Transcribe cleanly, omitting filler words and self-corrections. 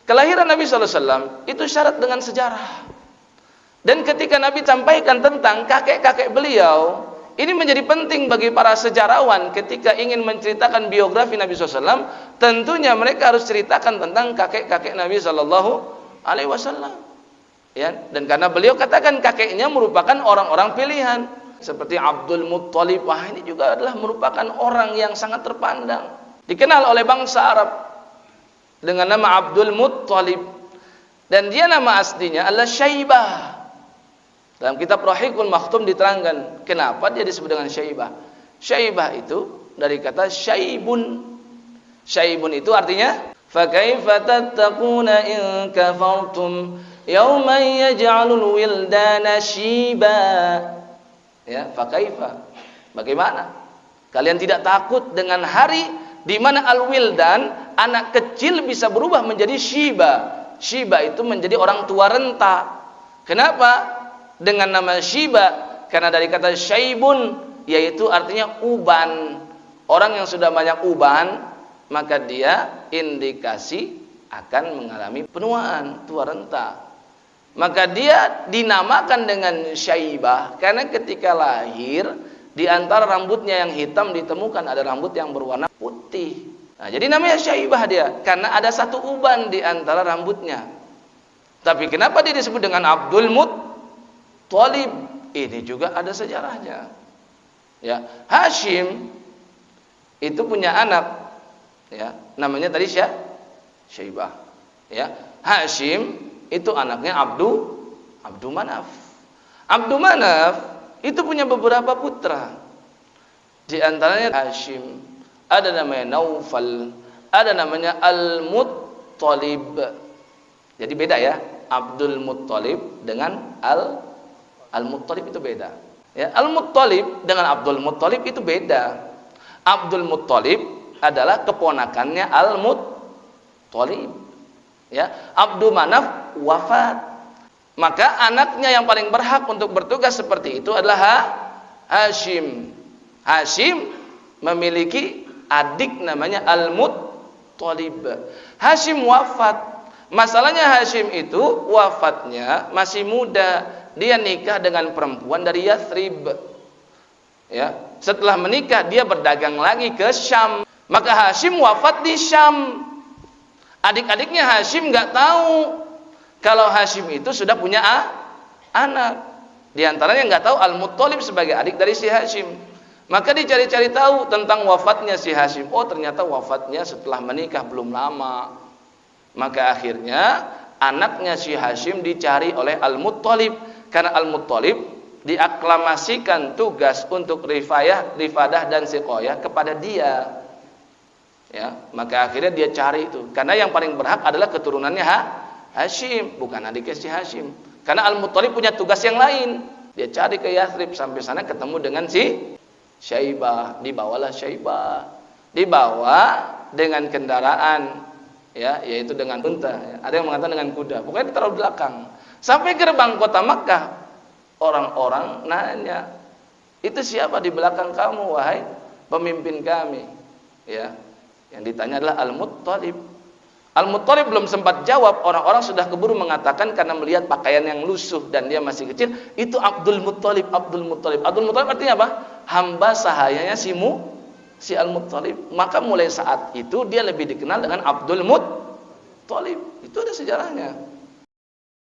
Kelahiran Nabi SAW itu syarat dengan sejarah. Dan ketika Nabi sampaikan tentang kakek-kakek beliau, ini menjadi penting bagi para sejarawan ketika ingin menceritakan biografi Nabi SAW. Tentunya mereka harus ceritakan tentang kakek-kakek Nabi SAW. Ya, dan karena beliau katakan kakeknya merupakan orang-orang pilihan, seperti Abdul Muttalib. Wah, ini juga adalah merupakan orang yang sangat terpandang, dikenal oleh bangsa Arab dengan nama Abdul Muttalib, dan dia nama aslinya adalah Syaibah. Dalam kitab Rahiqul Makhtum diterangkan kenapa dia disebut dengan Syaibah. Syaibah itu dari kata syaibun. Syaibun itu artinya fa kaifa tattaquna in kafartum yawman yaj'alul wildana syiba. Ya, fa kaifa, bagaimana kalian tidak takut dengan hari di mana al-wildan, anak kecil, bisa berubah menjadi syiba. Syiba itu menjadi orang tua renta. Kenapa dengan nama syiba? Karena dari kata syaibun, yaitu artinya uban. Orang yang sudah banyak uban, maka dia indikasi akan mengalami penuaan, tua renta. Maka dia dinamakan dengan syaibah karena ketika lahir, di antara rambutnya yang hitam ditemukan ada rambut yang berwarna putih. Nah, jadi namanya syaibah dia karena ada satu uban di antara rambutnya. Tapi kenapa dia disebut dengan Abdul Muttalib? Ini juga ada sejarahnya. Ya, Hashim itu punya anak, ya, namanya tadi Syaibah. Ya, Hashim itu anaknya Abdu Manaf. Abdu Manaf itu punya beberapa putra. Di antaranya Hashim, ada namanya Naufal, ada namanya Al-Muttalib. Jadi beda ya, Abdul Muttalib dengan Al-Muttalib itu beda. Ya, Al-Muttalib dengan Abdul Muttalib itu beda. Abdul Muttalib adalah keponakannya Al-Muttalib. Ya, Abdu Manaf wafat. Maka anaknya yang paling berhak untuk bertugas seperti itu adalah Hashim. Hashim memiliki adik namanya Al-Muttalib. Hashim wafat. Masalahnya Hashim itu wafatnya masih muda. Dia nikah dengan perempuan dari Yathrib. Ya, setelah menikah dia berdagang lagi ke Syam. Maka Hashim wafat di Syam. Adik-adiknya Hashim nggak tahu kalau Hashim itu sudah punya anak. Di antaranya nggak tahu Al-Muttalib sebagai adik dari si Hashim. Maka dicari-cari tahu tentang wafatnya si Hashim. Oh, ternyata wafatnya setelah menikah belum lama. Maka akhirnya anaknya si Hashim dicari oleh Al-Muttalib, karena Al-Muttalib diaklamasikan tugas untuk rifadah dan siqayah kepada dia. Ya, maka akhirnya dia cari itu. Karena yang paling berhak adalah keturunannya Hashim, bukan adiknya si Hashim. Karena Al-Muttalib punya tugas yang lain. Dia cari ke Yathrib, sampai sana ketemu dengan si Syaibah. Dibawalah Syaibah. Dibawa dengan kendaraan, ya, yaitu dengan unta. Ya. Ada yang mengatakan dengan kuda. Pokoknya ditaruh belakang. Sampai gerbang kota Makkah, orang-orang nanya, itu siapa di belakang kamu, wahai pemimpin kami? Ya. Yang ditanya adalah Al-Muttalib. Al-Muttalib belum sempat jawab, orang-orang sudah keburu mengatakan karena melihat pakaian yang lusuh dan dia masih kecil, itu Abdul Muttalib, Abdul Muttalib. Abdul Muttalib artinya apa? Hamba sahayanya si Al-Muttalib. Maka mulai saat itu dia lebih dikenal dengan Abdul Muttalib. Itu ada sejarahnya.